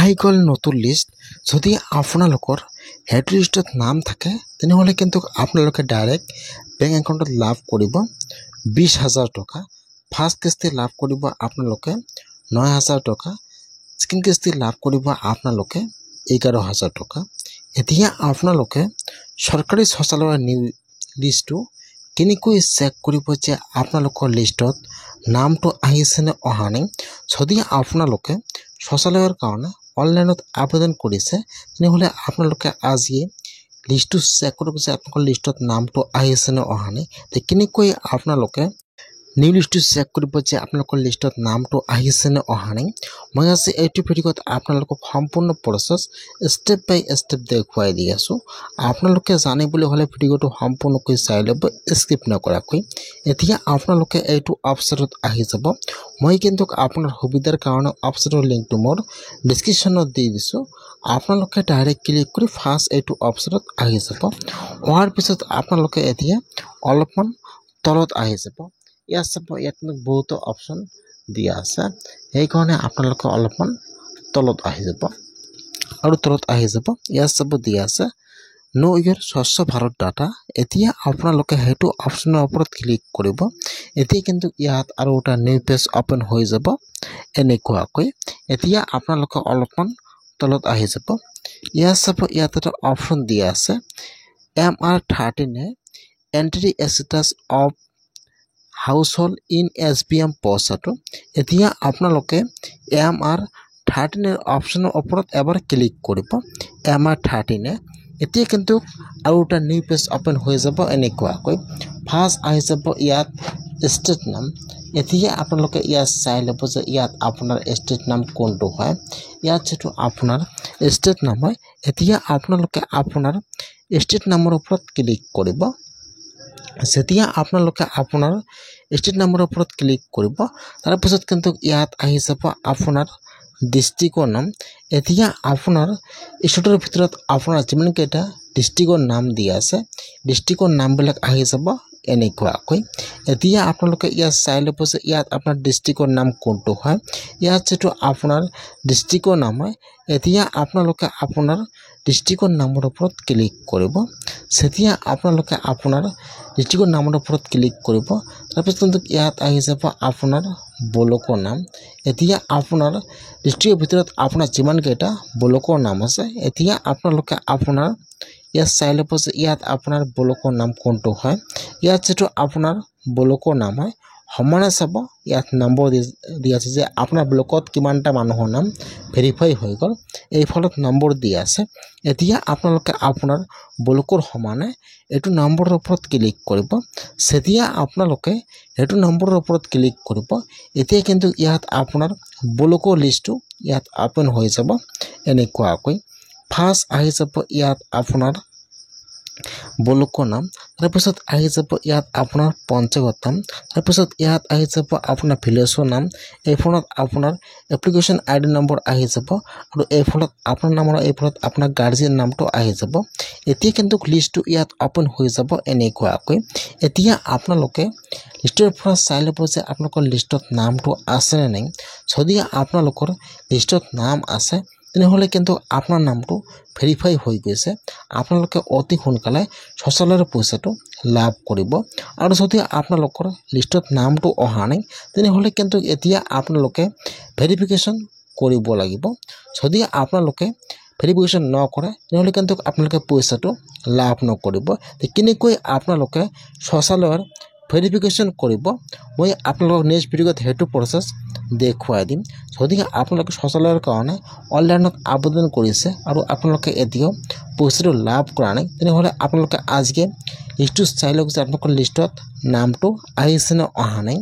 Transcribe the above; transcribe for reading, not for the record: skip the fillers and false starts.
আহি গ'ল নতুন লিষ্ট। যদি আপোনালোকৰ হেড লিষ্টত নাম থাকে তেনেহ'লে কিন্তু আপোনালোকে ডাইৰেক্ট বেংক একাউণ্টত লাভ কৰিব 20,000 টকা। ফাৰ্ষ্ট কিস্তি লাভ কৰিব আপোনালোকে 9,000 টকা। ছেকেণ্ড কিস্তি লাভ কৰিব আপোনালোকে 11,000 টকা। এতিয়া আপোনালোকে চৰকাৰী শৌচালয়ৰ নিউ লিষ্টটো কেনেকৈ চেক কৰিব যে আপোনালোকৰ লিষ্টত নামটো আহিছেনে অহা নাই। যদি আপোনালোকে শৌচালয়ৰ কাৰণে অনলাইনত আবেদন কৰিছে তেনেহ'লে আপোনালোকে আজিয়ে লিষ্টটো চেক কৰিব যে আপোনালোকৰ লিষ্টত নামটো আহিছেনে অহা নাই। কেনেকৈ আপোনালোকে নিউ লিষ্টটো চেক কৰিব যে আপোনালোকৰ লিষ্টত নামটো আহিছেনে অহা নাই। মই আজি এইটো ভিডিঅ'ত আপোনালোকক সম্পূৰ্ণ প্ৰচেছ ষ্টেপ বাই ষ্টেপ দেখুৱাই দি আছোঁ। আপোনালোকে জানিবলৈ হ'লে ভিডিঅ'টো সম্পূৰ্ণকৈ চাই ল'ব, স্কিপ নকৰাকৈ। এতিয়া আপোনালোকে এইটো ৱেবছাইটত আহি যাব। মই কিন্তু আপোনাৰ সুবিধাৰ কাৰণে ৱেবছাইটৰ লিংকটো মোৰ ডিছক্ৰিপশ্যনত দি দিছোঁ। আপোনালোকে ডাইৰেক্ট ক্লিক কৰি ফাৰ্ষ্ট এইটো ৱেবছাইটত আহি যাব। অহাৰ পিছত আপোনালোকে এতিয়া অলপমান তলত আহি যাব। ইয়াত চাব, ইয়াত বহুতো অপশ্যন দিয়া আছে, সেইকাৰণে আপোনালোকে অলপমান তলত আহি যাব আৰু তলত আহি যাব। ইয়াত চাব দিয়া আছে নো ইয়ৰ স্বচ্ছ ভাৰত ডাটা। এতিয়া আপোনালোকে সেইটো অপশ্যনৰ ওপৰত ক্লিক কৰিব। এতিয়া কিন্তু ইয়াত আৰু এটা নিউ পেজ অপেন হৈ যাব এনেকুৱাকৈ। এতিয়া আপোনালোকে অলপমান তলত আহি যাব। ইয়াত চাব, ইয়াত এটা অপশ্যন দিয়া আছে MR13 entry status of household in SBM পইচাটো। এতিয়া আপোনালোকে MR13 অপশ্যনৰ ওপৰত এবাৰ ক্লিক কৰিব। MR13 এতিয়া কিন্তু আৰু এটা নিউ পেজ অপেন হৈ যাব এনেকুৱাকৈ। ফাৰ্ষ্ট আহি যাব ইয়াত ষ্টেট নাম। এতিয়া আপোনালোকে ইয়াত চাই ল'ব যে ইয়াত আপোনাৰ ষ্টেট নাম কোনটো হয়। ইয়াত যিটো আপোনাৰ ষ্টেট নাম হয়, এতিয়া আপোনালোকে আপোনাৰ ষ্টেট নামৰ ওপৰত ক্লিক কৰিব। যেতিয়া আপোনালোকে আপোনাৰ ষ্টেট নামৰ ওপৰত ক্লিক কৰিব, তাৰপিছত কিন্তু ইয়াত আহি যাব আপোনাৰ ডিষ্ট্ৰিক্টৰ নাম। এতিয়া আপোনাৰ ষ্টেটৰ ভিতৰত আপোনাৰ যিমানকেইটা ডিষ্ট্ৰিক্টৰ নাম দিয়া আছে, ডিষ্ট্ৰিক্টৰ নামবিলাক আহি যাব এনেকুৱাকৈ। এতিয়া আপোনালোকে ইয়াত চাই ল'ব যে ইয়াত আপোনাৰ ডিষ্ট্ৰিক্টৰ নাম কোনটো হয়। ইয়াত যিটো আপোনাৰ ডিষ্ট্ৰিক্টৰ নাম হয়, এতিয়া আপোনালোকে আপোনাৰ ডিষ্ট্ৰিক্টৰ নামৰ ওপৰত ক্লিক কৰিব। যেতিয়া আপোনালোকে আপোনাৰ ডিষ্ট্ৰিক্টৰ নামৰ ওপৰত ক্লিক কৰিব, তাৰপিছত কিন্তু ইয়াত আহি যাব আপোনাৰ ব্লকৰ নাম। এতিয়া আপোনাৰ ডিষ্ট্ৰিক্টৰ ভিতৰত আপোনাৰ যিমানকেইটা ব্লকৰ নাম আছে, এতিয়া আপোনালোকে আপোনাৰ ইয়াত চাই ল'ব যে ইয়াত আপোনাৰ ব্লকৰ নাম কোনটো হয়। ইয়াত যিটো আপোনাৰ ব্লকৰ নাম হয় সমানে চাব, ইয়াত নম্বৰ দিয়া আছে যে আপোনাৰ ব্লকত কিমানটা মানুহৰ নাম ভেৰিফাই হৈ গ'ল, এই ফলত নম্বৰ দিয়া আছে। এতিয়া আপোনালোকে আপোনাৰ ব্লকৰ সমানে এইটো নম্বৰৰ ওপৰত ক্লিক কৰিব। যেতিয়া আপোনালোকে সেইটো নম্বৰৰ ওপৰত ক্লিক কৰিব, এতিয়া কিন্তু ইয়াত আপোনাৰ ব্লকৰ লিষ্টটো ইয়াত অপেন হৈ যাব এনেকুৱাকৈ। ফাৰ্ষ্ট আহি যাব ইয়াত আপোনাৰ ব্লকৰ নাম, তাৰপিছত আহি যাব ইয়াত আপোনাৰ পঞ্চায়তৰ নাম, তাৰপিছত ইয়াত আহি যাব আপোনাৰ ভিলেজৰ নাম, এই ফলত আপোনাৰ এপ্লিকেশ্যন ID নম্বৰ আহি যাব আৰু এই ফলত আপোনাৰ নামৰ এই ফলত আপোনাৰ গাৰ্জিয়ান নামটো আহি যাব। এতিয়া কিন্তু লিষ্টটো ইয়াত অপেন হৈ যাব এনেকুৱাকৈ। এতিয়া আপোনালোকে লিষ্টৰ পৰা চাই ল'ব যে আপোনালোকৰ লিষ্টত নামটো আছেনে নাই। যদি আপোনালোকৰ লিষ্টত নাম আছে তেনেহ'লে কিন্তু আপোনাৰ নামটো ভেৰিফাই হৈ গৈছে। আপোনালোকে অতি সোনকালে শৌচালয়ৰ পইচাটো লাভ কৰিব। আৰু যদি আপোনালোকৰ লিষ্টত নামটো অহা নাই তেনেহ'লে কিন্তু এতিয়া আপোনালোকে ভেৰিফিকেশ্যন কৰিব লাগিব। যদি আপোনালোকে ভেৰিফিকেশ্যন নকৰে তেনেহ'লে কিন্তু আপোনালোকে পইচাটো লাভ নকৰিব। কেনেকৈ আপোনালোকে শৌচালয়ৰ ভেৰিফিকেশ্যন কৰিব, মই আপোনালোকক নেক্সট ভিডিঅ'ত সেইটো প্ৰচেছ দেখুৱাই দিম। যদি আপোনালোকে শৌচালয়ৰ কাৰণে অনলাইনত আবেদন কৰিছে আৰু আপোনালোকে এতিয়াও পইচাটো লাভ কৰা নাই তেনেহ'লে আপোনালোকে আজিকে লিষ্টটো চাই লওক যে আপোনালোকৰ লিষ্টত নামটো আহিছে নে অহা নাই।